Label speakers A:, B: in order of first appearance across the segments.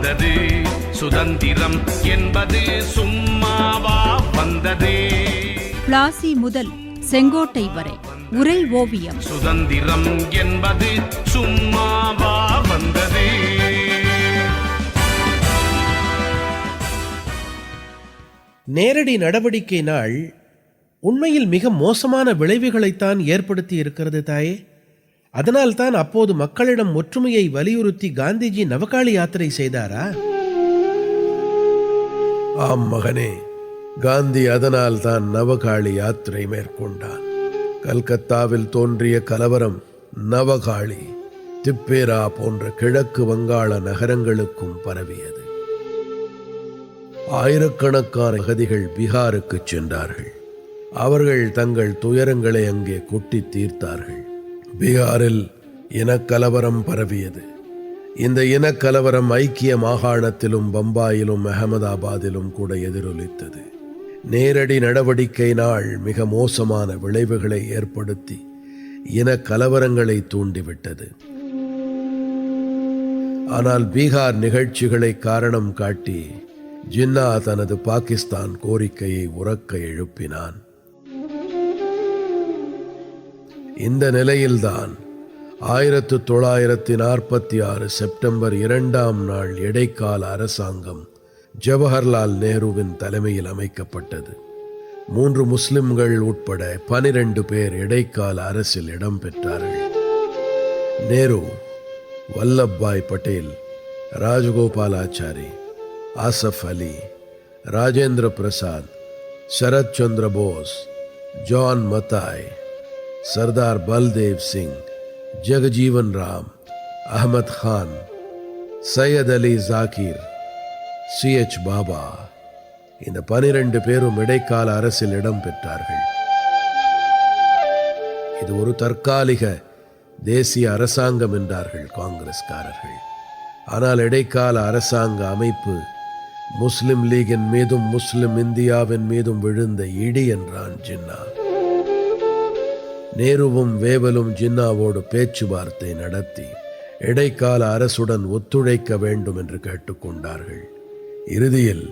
A: வந்தது. சுதந்திரம் என்பது சும்மாவா வந்தது.
B: பிளாசி முதல் செங்கோட்டை வரை உரை ஓவியம்.
A: சுதந்திரம் என்பது சும்மாவா வந்தது.
C: நேரடி நடவடிக்கை நாள் உண்மையில் மிக மோசமான விளைவுகளைத்தான் ஏற்படுத்தி இருக்கிறது தாயே. அதனால்தான் அப்போது மக்களிடம் ஒற்றுமையை வலியுறுத்தி காந்திஜி நவகாளி யாத்திரை செய்தாரா? ஆம் மகனே, காந்தி அதனால் தான் நவகாளி யாத்திரை மேற்கொண்டான். கல்கத்தாவில் தோன்றிய கலவரம் நவகாளி, திப்பேரா போன்ற கிழக்கு வங்காள நகரங்களுக்கும் பரவியது. ஆயிரக்கணக்கான அகதிகள் பீகாருக்கு சென்றார்கள். அவர்கள் தங்கள் துயரங்களை அங்கே கொட்டி தீர்த்தார்கள். பீகாரில் இனக்கலவரம் பரவியது. இந்த இனக்கலவரம் ஐக்கிய மாகாணத்திலும் பம்பாயிலும் அகமதாபாத்திலும் கூட எதிரொலித்தது. நேரடி நடவடிக்கை நாள் மிக மோசமான விளைவுகளை ஏற்படுத்தி இனக்கலவரங்களை தூண்டிவிட்டது. ஆனால் பீகார் நிகழ்ச்சிகளை காரணம் காட்டி ஜின்னா தனது பாகிஸ்தான் கோரிக்கையை உரக்க எழுப்பினான். இந்த நிலையில்தான் 1946 செப்டம்பர் 2ஆம் நாள் இடைக்கால அரசாங்கம் ஜவஹர்லால் நேருவின் தலைமையில் அமைக்கப்பட்டது. 3 முஸ்லிம்கள் உட்பட 12 பேர் இடைக்கால அரசில் இடம்பெற்றார்கள். நேரு, வல்லப்பாய் பட்டேல், ராஜகோபாலாச்சாரி, ஆசஃப் அலி, ராஜேந்திர பிரசாத், சரத் சந்திர போஸ், ஜான் மத்தாய், சர்தார் பல்தேவ் சிங், ஜெகஜீவன் ராம், அஹமத் கான், சையத் அலி ஜாகிர், CH பாபா, இந்த 12 பேரும் இடைக்கால அரசில் இடம் பெற்றார்கள். இது ஒரு தற்காலிக தேசிய அரசாங்கம் என்றார்கள் காங்கிரஸ்காரர்கள். ஆனால் இடைக்கால அரசாங்க அமைப்பு முஸ்லிம் லீகின் மீதும் முஸ்லிம் இந்தியாவின் மீதும் விழுந்த இடி என்றான் ஜின்னா. நேருவும் வேவலும் ஜின்னாவோடு பேச்சுவார்த்தை நடத்தி இடைக்கால அரசுடன் ஒத்துழைக்க வேண்டும் என்று கேட்டுக்கொண்டார்கள். இறுதியில்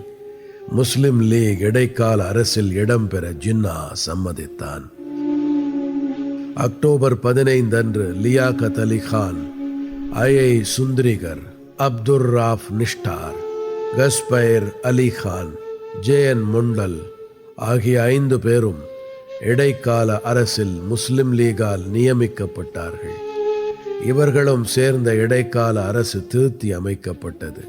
C: முஸ்லிம் லீக் இடைக்கால அரசில் இடம்பெற ஜின்னா சம்மதித்தான். அக்டோபர் 15 அன்று லியாகத் அலி கான், ஐ சுந்திரிகர், அப்துர் ராஃப் நிஷ்டார், கஸ்பைர் அலி கான், JN முண்டல் ஆகிய 5 பேரும் இடைக்கால அரசில் முஸ்லிம் லீகால் நியமிக்கப்பட்டார்கள். இவர்களும் சேர்ந்த இடைக்கால அரசு திருத்தி அமைக்கப்பட்டது.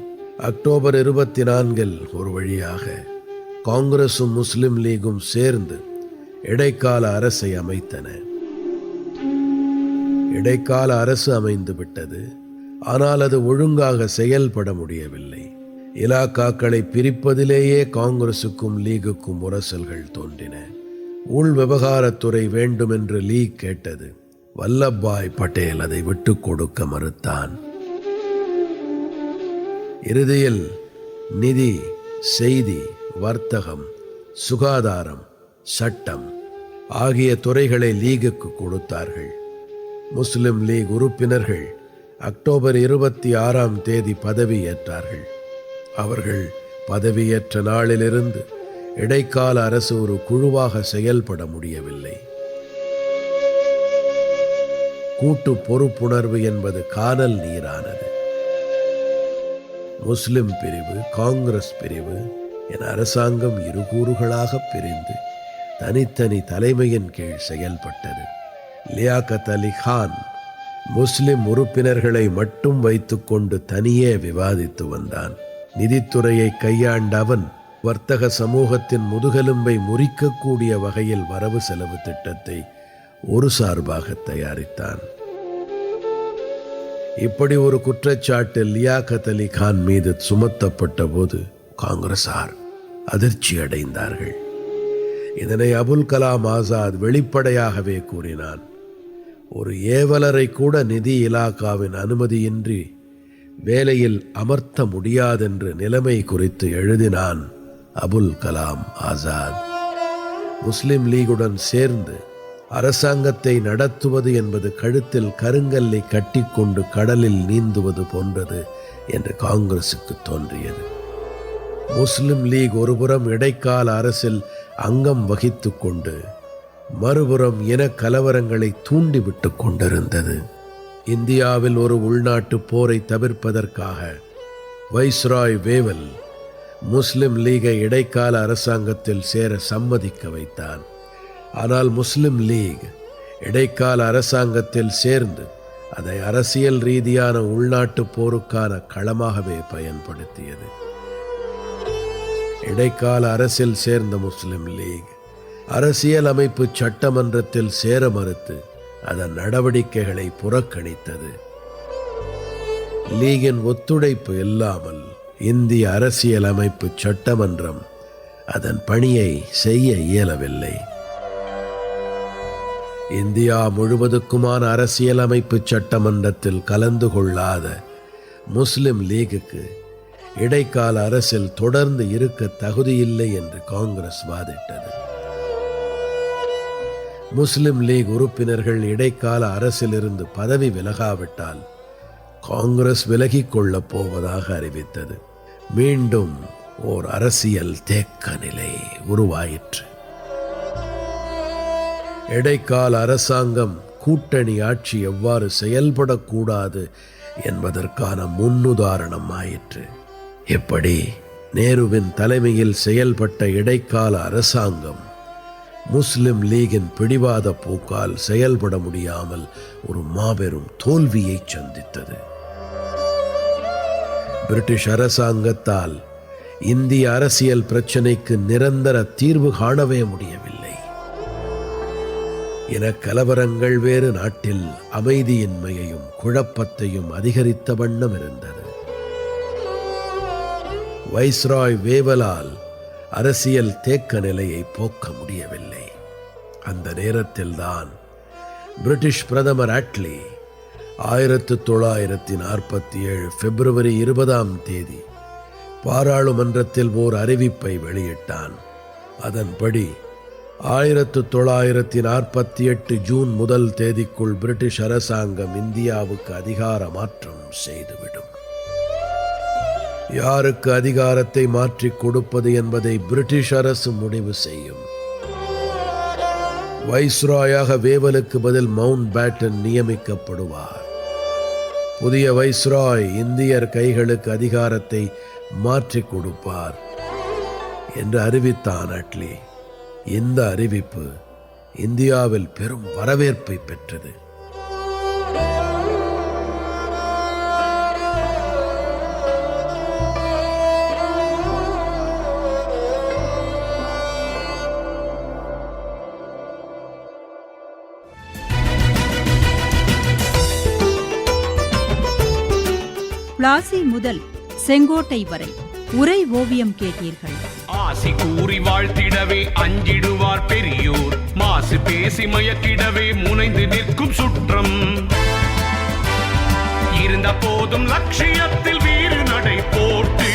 C: அக்டோபர் 24 ஒரு வழியாக காங்கிரசும் முஸ்லிம் லீகும் சேர்ந்து இடைக்கால அரசை அமைத்தன. இடைக்கால அரசு அமைந்து விட்டது. ஆனால் அது ஒழுங்காக செயல்பட முடியவில்லை. இலாக்காக்களை பிரிப்பதிலேயே காங்கிரசுக்கும் லீகுக்கும் முரசல்கள் தோன்றின. உள் விவகாரத்துறை வேண்டும் என்று லீக் கேட்டது. வல்லப்பாய் பட்டேல் அதை விட்டுக் கொடுக்க மறுத்தான். இறுதியில் நிதி, செய்தி, வர்த்தகம், சுகாதாரம், சட்டம் ஆகிய துறைகளை லீகுக்கு கொடுத்தார்கள். முஸ்லிம் லீக் உறுப்பினர்கள் அக்டோபர் 26ஆம் தேதி பதவியேற்றார்கள். அவர்கள் பதவியேற்ற நாளிலிருந்து இடைக்கால அரசு ஒரு குழுவாக செயல்பட முடியவில்லை. கூட்டு பொறுப்புணர்வு என்பது கானல் நீரானது. முஸ்லிம் பிரிவு, காங்கிரஸ் பிரிவு என அரசாங்கம் 2 கூறுகளாக பிரிந்து தனித்தனி தலைமையின் கீழ் செயல்பட்டது. லியாகத் அலி கான் முஸ்லிம் உறுப்பினர்களை மட்டும் வைத்துக்கொண்டு தனியே விவாதித்து வந்தான். நிதித்துறையை கையாண்ட அவன் வர்த்தக சமூகத்தின் முதுகெலும்பை முறிக்கக்கூடிய வகையில் வரவு செலவு திட்டத்தை ஒரு சார்பாக தயாரித்தான். இப்படி ஒரு குற்றச்சாட்டு லியாகத் அலி கான் மீது சுமத்தப்பட்ட போது காங்கிரசார் அதிர்ச்சி அடைந்தார்கள். இதனை அபுல் கலாம் ஆசாத் வெளிப்படையாகவே கூறினான். ஒரு ஏவலரை கூட நிதி இலாக்காவின் அனுமதியின்றி வேலையில் அமர்த்த முடியாதென்று நிலைமை குறித்து எழுதினான் அபுல் கலாம் ஆசாத். முஸ்லிம் லீகுடன் சேர்ந்து அரசாங்கத்தை நடத்துவது என்பது கழுத்தில் கருங்கல்லை கட்டிக்கொண்டு கடலில் நீந்துவது போன்றது என்று காங்கிரசுக்கு தோன்றியது. முஸ்லிம் லீக் ஒருபுறம் இடைக்கால அரசில் அங்கம் வகித்துக் கொண்டு மறுபுறம் இன கலவரங்களை தூண்டிவிட்டுக் கொண்டிருந்தது. இந்தியாவில் ஒரு உள்நாட்டு போரை தவிர்ப்பதற்காக வைஸ்ராய் வேவல் முஸ்லிம் லீகை இடைக்கால அரசாங்கத்தில் சேர சம்மதிக்க வைத்தான். ஆனால் முஸ்லிம் லீக் இடைக்கால அரசாங்கத்தில் சேர்ந்து அதை அரசியல் ரீதியான உள்நாட்டு போருக்கான களமாகவே பயன்படுத்தியது. இடைக்கால அரசில் சேர்ந்த முஸ்லிம் லீக் அரசியல் அமைப்பு சட்டமன்றத்தில் சேர மறுத்து அதன் நடவடிக்கைகளை புறக்கணித்தது. லீகின் ஒத்துழைப்பு இல்லாமல் இந்திய அரசியல் அமைப்பு சட்டமன்றம் அதன் பணியை செய்ய இயலவில்லை. இந்தியா முழுவதுக்குமான அரசியலமைப்பு சட்டமன்றத்தில் கலந்து கொள்ளாத முஸ்லிம் லீகுக்கு இடைக்கால அரசில் தொடர்ந்து இருக்க தகுதியில்லை என்று காங்கிரஸ் வாதிட்டது. முஸ்லிம் லீக் உறுப்பினர்கள் இடைக்கால அரசிலிருந்து பதவி விலகாவிட்டால் காங்கிரஸ் விலகிக் கொள்ளப் போவதாக அறிவித்தது. மீண்டும் ஓர் அரசியல் தேக்க நிலை உருவாயிற்று. இடைக்கால அரசாங்கம் கூட்டணி ஆட்சி எவ்வாறு செயல்படக்கூடாது என்பதற்கான முன்னுதாரணம் ஆயிற்று. எப்படி நேருவின் தலைமையில் செயல்பட்ட இடைக்கால அரசாங்கம் முஸ்லிம் லீகின் பிடிவாத போக்கால் செயல்பட முடியாமல் ஒரு மாபெரும் தோல்வியை சந்தித்தது. பிரிட்டிஷ் அரசாங்கத்தால் இந்திய அரசியல் பிரச்சினைக்கு நிரந்தர தீர்வு காணவே முடியவில்லை. இன கலவரங்கள் வேறு நாட்டில் அமைதியின்மையையும் குழப்பத்தையும் அதிகரித்த வண்ணம் இருந்தது. வைஸ்ராய் வேவலால் அரசியல் தேக்க நிலையை போக்க முடியவில்லை. அந்த நேரத்தில்தான் பிரிட்டிஷ் பிரதமர் அட்லி 1947 பிப்ரவரி 20 பாராளுமன்றத்தில் ஓர் அறிவிப்பை வெளியிட்டான். அதன்படி 1948 ஜூன் 1 பிரிட்டிஷ் அரசாங்கம் இந்தியாவுக்கு அதிகார மாற்றம் செய்துவிடும். யாருக்கு அதிகாரத்தை மாற்றிக் கொடுப்பது என்பதை பிரிட்டிஷ் அரசு முடிவு செய்யும். வைஸ்ராயாக வேவலுக்கு பதில் மவுண்ட் பேட்டன் நியமிக்கப்படுவார். புதிய வைஸ்ராய் இந்தியர் கைகளுக்கு அதிகாரத்தை மாற்றிக் கொடுப்பார் என்று அறிவித்தான் அட்லி. இந்த அறிவிப்பு இந்தியாவில் பெரும் வரவேற்பை பெற்றது.
B: பிளாசி முதல் செங்கோட்டை வரை உரை ஓவியம் கேட்டீர்கள்.
A: ஆசி கூறி வாழ்த்திடவே அஞ்சிடுவார் பெரியோர், மாசு பேசி மயக்கிடவே முனைந்து நிற்கும் சுற்றம். இருந்த போதும் லட்சியத்தில் வீறு நடை போட்டு